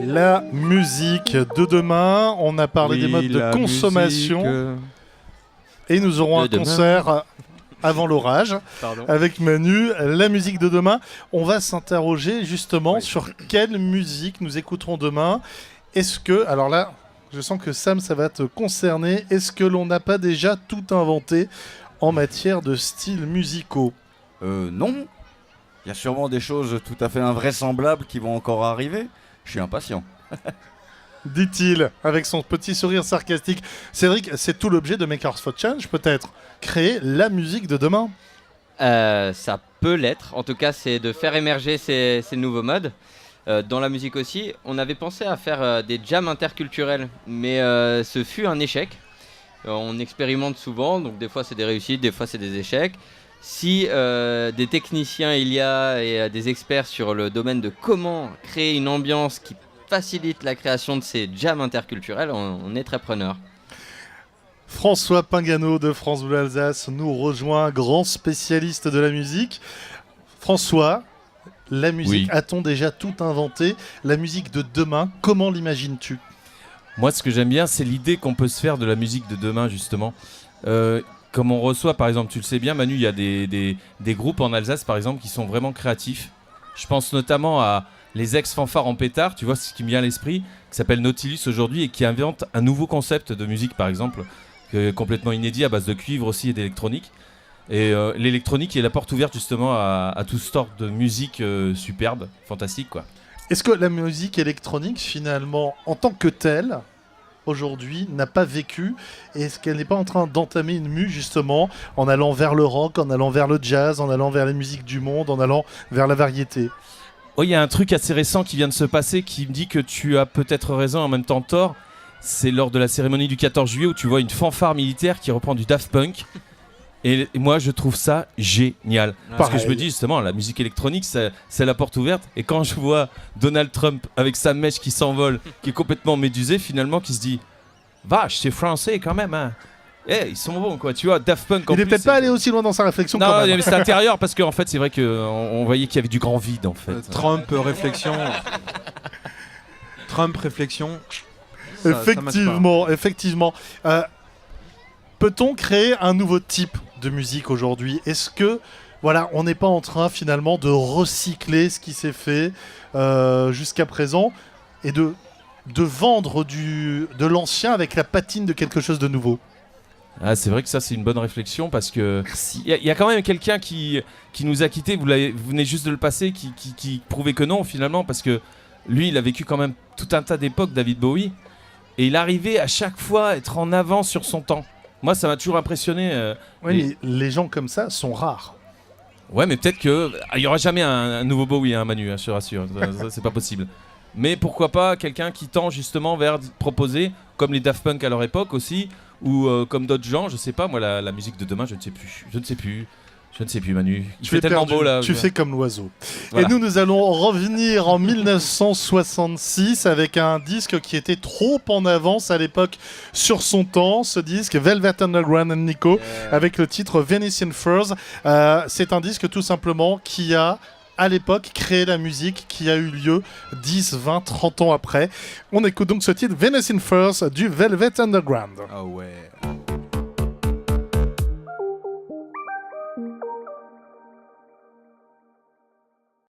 La musique de demain, on a parlé des modes de consommation et nous aurons un concert avant l'orage avec Manu. La musique de demain, on va s'interroger justement sur quelle musique nous écouterons demain. Est-ce que, alors là, je sens que Sam, ça va te concerner, est-ce que l'on n'a pas déjà tout inventé en matière de styles musicaux ? Non. Il y a sûrement des choses tout à fait invraisemblables qui vont encore arriver. Je suis impatient. Dit-il avec son petit sourire sarcastique. Cédric, c'est tout l'objet de Makers for Change, peut-être. Créer la musique de demain. Ça peut l'être. En tout cas, c'est de faire émerger ces nouveaux modes. Dans la musique aussi, on avait pensé à faire des jams interculturels, mais ce fut un échec. On expérimente souvent, donc des fois c'est des réussites, des fois c'est des échecs. Si des techniciens il y a et des experts sur le domaine de comment créer une ambiance qui facilite la création de ces jams interculturels, on est très preneur. François Pingano de France Bleu Alsace nous rejoint, grand spécialiste de la musique. François, la musique, a-t-on déjà tout inventé ? La musique de demain, comment l'imagines-tu ? Moi, ce que j'aime bien, c'est l'idée qu'on peut se faire de la musique de demain, justement. Comme on reçoit, par exemple, tu le sais bien, Manu, il y a des groupes en Alsace, par exemple, qui sont vraiment créatifs. Je pense notamment à les ex-fanfares en pétard, tu vois, ce qui me vient à l'esprit, qui s'appelle Nautilus aujourd'hui et qui invente un nouveau concept de musique, par exemple, complètement inédit, à base de cuivre aussi et d'électronique. Et l'électronique est la porte ouverte, justement, à tout ce genre de musique superbe, fantastique, quoi. Est-ce que la musique électronique, finalement, en tant que telle, aujourd'hui, n'a pas vécu, et est-ce qu'elle n'est pas en train d'entamer une mue justement en allant vers le rock, en allant vers le jazz, en allant vers les musiques du monde, en allant vers la variété ? Oh, il y a un truc assez récent qui vient de se passer qui me dit que tu as peut-être raison, en même temps tort. C'est lors de la cérémonie du 14 juillet où tu vois une fanfare militaire qui reprend du Daft Punk. Et moi, je trouve ça génial. Parce que je me dis justement, la musique électronique, c'est la porte ouverte. Et quand je vois Donald Trump avec sa mèche qui s'envole, qui est complètement médusée, finalement, qui se dit « Vache, c'est français quand même, hein !» Ils sont bons, quoi. Tu vois, Daft Punk en plus... Il n'est peut-être pas allé aussi loin dans sa réflexion quand même. Non, mais c'est intérieur parce qu'en fait, c'est vrai qu'on voyait qu'il y avait du grand vide, en fait. Trump, réflexion... Trump, réflexion... Effectivement. Peut-on créer un nouveau type de musique aujourd'hui ? Est-ce que, voilà, on n'est pas en train finalement de recycler ce qui s'est fait jusqu'à présent et de vendre de l'ancien avec la patine de quelque chose de nouveau ? Ah, c'est vrai que ça, c'est une bonne réflexion parce que il y a quand même quelqu'un qui nous a quittés, vous venez juste de le passer, qui prouvait que non finalement, parce que lui, il a vécu quand même tout un tas d'époques, David Bowie, et il arrivait à chaque fois à être en avance sur son temps. Moi, ça m'a toujours impressionné. Oui, mais les gens comme ça sont rares. Ouais, mais peut-être qu'il n'y aura jamais un nouveau Bowie, hein, Manu, hein, je te rassure. Ça, c'est pas possible. Mais pourquoi pas quelqu'un qui tend justement vers proposer, comme les Daft Punk à leur époque aussi, ou comme d'autres gens, je sais pas, moi, la musique de demain, je ne sais plus, Manu. Il fait tellement beau là. Tu fais comme l'oiseau. Voilà. Et nous allons revenir en 1966 avec un disque qui était trop en avance à l'époque sur son temps. Ce disque, Velvet Underground and Nico, avec le titre Venetian Furs. C'est un disque tout simplement qui a, à l'époque, créé la musique qui a eu lieu 10, 20, 30 ans après. On écoute donc ce titre Venetian Furs du Velvet Underground. Ah ouais.